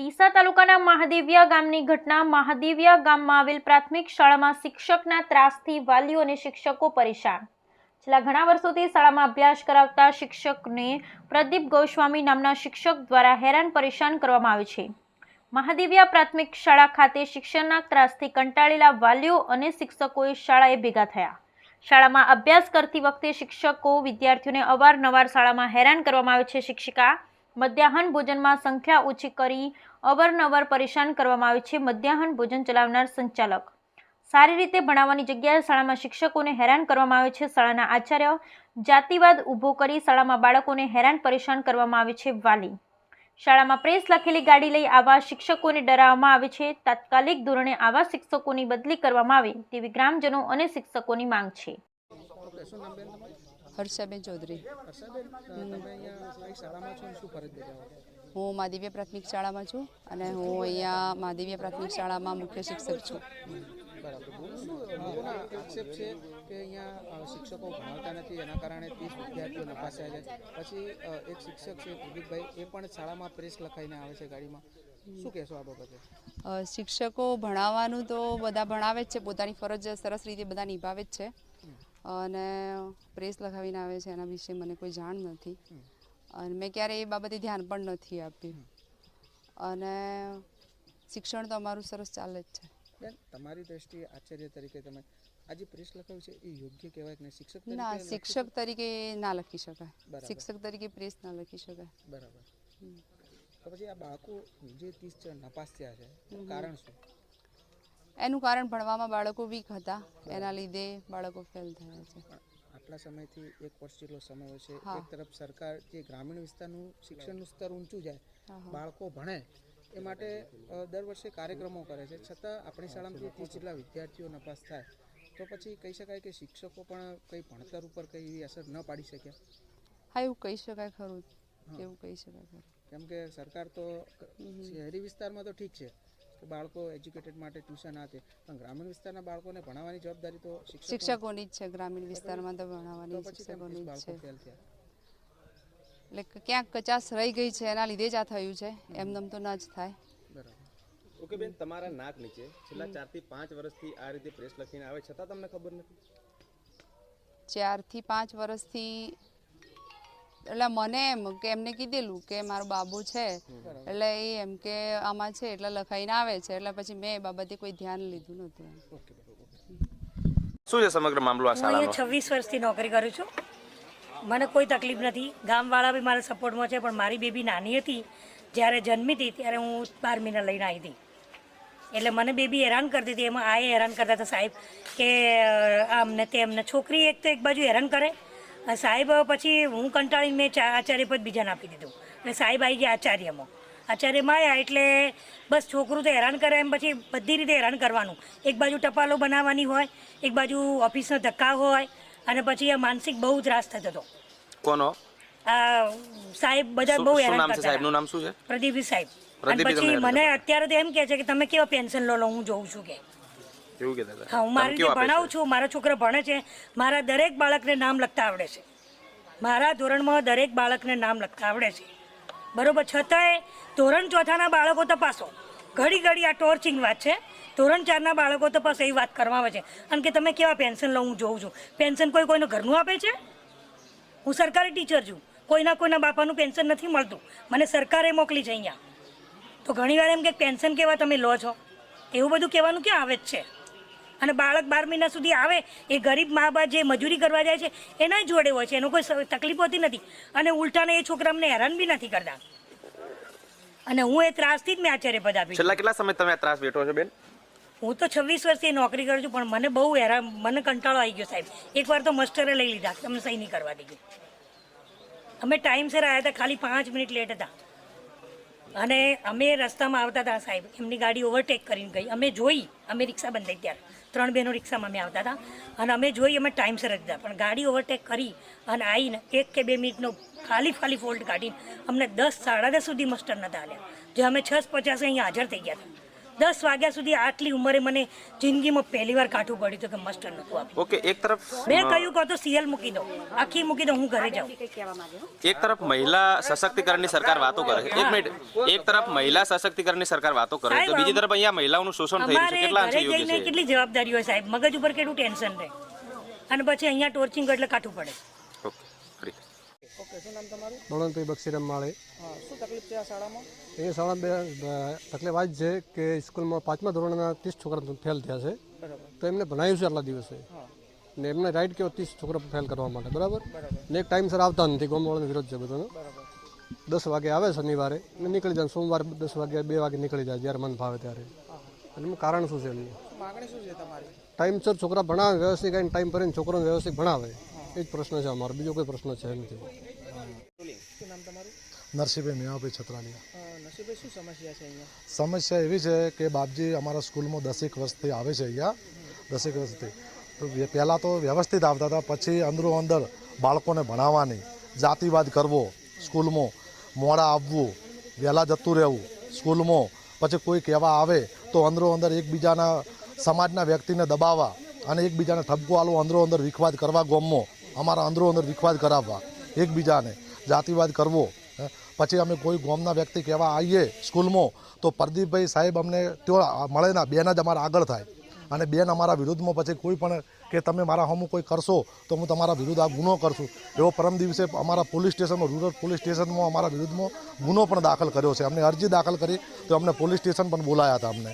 ડીસા તાલુકાના મહાદેવિયા ગામની ઘટના. મહાદેવિયા ગામમાં આવેલ પ્રાથમિક શાળામાં શિક્ષકના ત્રાસથી વાલીઓ અને શિક્ષકો પરેશાન. છેલ્લા ઘણા વર્ષોથી શાળામાં અભ્યાસ કરાવતા શિક્ષકને પ્રદીપ ગોસ્વામી નામના શિક્ષક દ્વારા હેરાન પરેશાન કરવામાં આવે છે. મહાદેવિયા પ્રાથમિક શાળા ખાતે શિક્ષણના ત્રાસથી કંટાળેલા વાલીઓ અને શિક્ષકોએ શાળાએ ભેગા થયા. શાળામાં અભ્યાસ કરતી વખતે શિક્ષકો વિદ્યાર્થીઓને અવારનવાર શાળામાં હેરાન કરવામાં આવે છે. શિક્ષિકા મધ્યાહન ભોજનમાં સંખ્યા ઓછી કરી અવારનવાર પરેશાન કરવામાં આવે છે. મધ્યાહન ભોજન ચલાવનાર સંચાલક સારી રીતે ભણાવવાની જગ્યાએ શાળામાં શિક્ષકોને હેરાન કરવામાં આવે છે. શાળાના આચાર્ય જાતિવાદ ઊભો કરી શાળામાં બાળકોને હેરાન પરેશાન કરવામાં આવે છે. વાલી શાળામાં પ્રેસ લખેલી ગાડી લઈ આવા શિક્ષકોને ડરાવવામાં આવે છે. તાત્કાલિક ધોરણે આવા શિક્ષકોની બદલી કરવામાં આવે તેવી ગ્રામજનો અને શિક્ષકોની માંગ છે. હર્ષાબેન ચૌધરી. હું મહાદેવિયા પ્રાથમિક શાળામાં છું અને હું અહીંયા મહાદેવિયા પ્રાથમિક શાળામાં મુખ્ય શિક્ષક છું. આક્ષેપ છે કે અહીંયા શિક્ષકો ભણાવતા નથી, એના કારણે 30 વિદ્યાર્થીઓ નપાસ્યા છે. પછી એક શિક્ષક છે પ્રદીપભાઈ, એ પણ શાળામાં પ્રેસ લખાઈને આવે છે ગાડીમાં. શું કહેશો આ બાબતે? શિક્ષકો ભણાવવાનું તો બધા ભણાવે જ છે, પોતાની ફરજ સરસ રીતે બધા નિભાવે જ છે અને પ્રેસ લખાવીને આવે છે એના વિશે મને કોઈ જાણ નથી અને મેં ક્યારેય એ બાબતે ધ્યાન પણ નથી આપ્યું અને શિક્ષણ તો અમારું સરસ ચાલે જ છે. બેન, તમારી દ્રષ્ટિએ આચાર્ય તરીકે તમે આજે પ્રેસ લખાવ્યું છે એ યોગ્ય કહેવાય કે શિક્ષક તરીકે? ના, શિક્ષક તરીકે ના લખી શકાય, શિક્ષક તરીકે પ્રેસ ના લખી શકાય. બરાબર. તો પછી આ બાળકો જે 30 નપાસ થયા છે, કારણ શું? એનું કારણ ભણવામાં બાળકો વીક હતા, એના લીધે બાળકો ફેલ થયા છે. આટલા સમયથી 1 વર્ષ જેટલો સમય હોય છે, એક તરફ સરકાર જે ગ્રામીણ વિસ્તારનું શિક્ષણનું સ્તર ઊંચું જાય, બાળકો ભણે એ માટે દર વર્ષે કાર્યક્રમો કરે છે, છતાં આપણી શાળામાંથી 30 જેટલા વિદ્યાર્થીઓ નપાસ થાય તો પછી કહી શકાય કે શિક્ષકો પણ કંઈ ભણતર ઉપર કંઈ એવી અસર ન પાડી શક્યા? હા, એવું કહી શકાય ખરું, એવું કહી શકાય ખરું. કેમ કે સરકાર તો શહેરી વિસ્તારમાં તો ઠીક છે કે બાળકો એજ્યુકેટેડ માટે ટ્યુશન આપે, પણ ગ્રામીણ વિસ્તારના બાળકોને ભણાવવાની જવાબદારી તો શિક્ષકોની જ છે. ગ્રામીણ વિસ્તારમાં તો ભણાવવાની શિક્ષકોની જ છે. એટલે ક્યાંક કચાશ રહી ગઈ છે, એના લીધે જ આ થયું છે, એમનેમ તો ન જ થાય. બરાબર. ઓકે બેન, તમારા નાક નીચે છેલ્લા 4 થી 5 વર્ષથી આ રીતે પ્રેસ લખીને આવે, છતાં તમને ખબર નથી? 4 થી 5 વર્ષથી એટલે મને એમ કે એમને કીધેલું કે મારો બાબુ છે એટલે એ એમ કે આમાં છે એટલે લખાઈને આવે છે, એટલે પછી મેં એ બાબતે કોઈ ધ્યાન લીધું નહોતું. શું છે સમગ્ર મામલો આ શાળાનો? હું 26 વર્ષથી નોકરી કરું છું, મને કોઈ તકલીફ નથી. ગામવાળા બી મારા સપોર્ટમાં છે, પણ મારી બેબી નાની હતી જ્યારે જન્મી હતી ત્યારે હું 12 મહિના લઈને આવી હતી, એટલે મને બેબી હેરાન કરતી હતી. એમાં આ હેરાન કરતા હતા સાહેબ કે આમને તેમને. છોકરી એક તો એક બાજુ હેરાન કરે સાહેબ, પછી હું કંટાળીને મેં આચાર્ય પદ બીજાને આપી દીધું એટલે સાહેબ આવી ગયા આચાર્યમાં. આચાર્યમાં આવ્યા એટલે બસ છોકરું તો હેરાન કરે એમ, પછી બધી રીતે હેરાન કરવાનું. એક બાજુ ટપાલો બનાવવાની હોય, એક બાજુ ઓફિસનો ધક્કા હોય અને પછી આ માનસિક બહુ ત્રાસ થતો હતો. કોનો? આ સાહેબ બધા બહુ હેરાન કરતા. સાહેબનું નામ શું છે? પ્રદીપભાઈ સાહેબ. અને પછી મને અત્યારે તો એમ કહે છે કે તમે કેવા પેન્શન લો હું જોઉં છું કે એવું કહેતા હતા. હા, હું મારી રીતે ભણાવું છું, મારા છોકરા ભણે છે, મારા દરેક બાળકને નામ લખતા આવડે છે, મારા ધોરણમાં દરેક બાળકને નામ લખતા આવડે છે, બરોબર. છતાંય ધોરણ 4ના બાળકો તપાસો, ઘડી ઘડી આ ટોર્ચિંગ વાત છે. ધોરણ 4ના બાળકો તપાસો એવી વાત કરવામાં આવે છે અને કે તમે કેવા પેન્શન લો હું જોઉં છું. પેન્શન કોઈનું ઘરનું આપે છે? હું સરકારી ટીચર છું, કોઈના બાપાનું પેન્શન નથી મળતું, મને સરકારે મોકલી છે અહીંયા. તો ઘણીવાર એમ કે પેન્શન કેવા તમે લો છો, એવું બધું કહેવાનું ક્યાં આવે જ છે. અને બાળક 12 મહિના સુધી આવે, એ ગરીબ મા બાપ જે મજૂરી કરવા જાય છે એના જોડે હોય છે, એનો કોઈ તકલીફ હોતી નથી અને ઉલટાને એ છોકરા અમને હેરાન બી નથી કરતા. અને હું એ ત્રાસથી જ મેં આચાર્ય પદ આપી. છેલ્લા કેટલા સમય તમે આ ત્રાસ વેઠો છો બેન? હું તો 26 વર્ષથી નોકરી કરું છું, પણ મને બહુ હેરાન, મને કંટાળો આવી ગયો સાહેબ. એકવાર તો માસ્ટરે લઈ લીધા, તમને સહી નહીં કરવા દીધી. અમે ટાઈમસર આવ્યા હતા, ખાલી 5 મિનિટ લેટ હતા અને અમે રસ્તામાં આવતા હતા સાહેબ, એમની ગાડી ઓવરટેક કરીને ગઈ. અમે જોઈ, અમે રિક્ષા બંધ થઈ ત્યારે 3 બહેનો રિક્ષામાં અમે આવતા હતા અને અમે જોઈ, અમે ટાઈમસર જ હતા, પણ ગાડી ઓવરટેક કરી અને આવીને 1 કે 2 મિનિટનો ખાલી ફોલ્ટ કાઢીને અમને 10 સાડા 10 સુધી માસ્ટર નહોતા હાલ્યા, જે અમે 6:50 અહીંયા હાજર થઈ ગયા હતા. 10 વાગ્યા સુધી આટલી ઉંમરે મને જિંદગીમાં પહેલી વાર કાઠું પડ્યું હતું કે મસ્ટર નહોતું આપ્યું. ઓકે, એક તરફ મેં કહ્યું કહો તો સીએલ મૂકી દો, આખી મૂકી દો, હું ઘરે જાઉં. એક તરફ મહિલા સશક્તિકરણની સરકાર વાતો કરે છે. એક મિનિટ, એક તરફ મહિલા સશક્તિકરણની સરકાર વાતો કરે છે, તો બીજી તરફ અહીંયા મહિલાઓનું શોષણ થઈ રહ્યું છે. અમારે કેટલા અંશે ઘરે યોગ્ય જઈને છે? કેટલી જવાબદારી હોય સાહેબ, મગજ ઉપર કેટલું ટેન્શન રહે, અને પછી અહીંયા ટોર્ચિંગ એટલે કાઠું પડે. ઓકે, ફરી. ઓકે, શું નામ તમારું? બળવંતભાઈ બક્ષીરામ માળે. હા, શું તકલીફ છે આ શાળામાં? એ શાળામાં તકલીફ આ જ છે કે સ્કૂલમાં 5મા ધોરણના 30 છોકરા ફેલ થયા છે. બરાબર. તો એમને ભણાવ્યું છે આટલા દિવસે, હા, ને એમને રાઈટ કેવો 30 છોકરા ફેલ કરવા માટે, બરાબર. બરાબર. ને એક ટાઈમસર આવતા નથી, ગામવાળાનો વિરોધ છે બધાનો. બરાબર. 10 વાગે આવે શનિવારે ને નીકળી જાય, સોમવારે 10 વાગે 2 વાગે નીકળી જાય જ્યારે મન ભાવે ત્યારે. એનું કારણ શું છે એમનું? માગણી શું છે તમારી? ટાઈમસર છોકરા ભણાવે, વ્યવસ્થિત કાંઈ ટાઈમ કરીને છોકરાને વ્યવસ્થિત ભણાવે, એ જ પ્રશ્ન છે અમારો, બીજો કોઈ પ્રશ્ન છે નથી. શું નામ તમારું? નરસિંહભાઈ મેવાભાઈ છત્રાલિયા. નસીબભાઈ, શું સમસ્યા છે અહીંયા? સમસ્યા એવી છે કે બાપજી અમારા સ્કૂલમાં 10 વર્ષથી આવે છે અહીંયા, 10 વર્ષથી. તો પહેલાં તો વ્યવસ્થિત આવતા હતા, પછી અંદરો અંદર બાળકોને ભણાવવાની, જાતિવાદ કરવો સ્કૂલમાં, મોડા આવવું, વહેલા જતું રહેવું સ્કૂલમાં, પછી કોઈ કહેવા આવે તો અંદરો અંદર એકબીજાના સમાજના વ્યક્તિને દબાવવા અને એકબીજાને ઠપકો આલવો, અંદરો અંદર વિખવાદ કરવા, ગામમાં અમારા અંદરો અંદર વિખવાદ કરાવવા, એકબીજાને જાતિવાદ કરવો. પછી અમે કોઈ ગામના વ્યક્તિ કહેવા આવીએ સ્કૂલમાં તો પ્રદીપભાઈ સાહેબ અમને ત્યાં મળે ના, બેન જ અમારા આગળ થાય, અને બેન અમારા વિરુદ્ધમાં પછી કોઈ પણ કે તમે મારા હમું કોઈ કરશો તો હું તમારા વિરુદ્ધ આ ગુનો કરશું, એવો પરમ દિવસે અમારા પોલીસ સ્ટેશનમાં, રૂરલ પોલીસ સ્ટેશનમાં અમારા વિરુદ્ધમાં ગુનો પણ દાખલ કર્યો છે. અમને અરજી દાખલ કરી તો અમને પોલીસ સ્ટેશન પણ બોલાયા હતા અમને.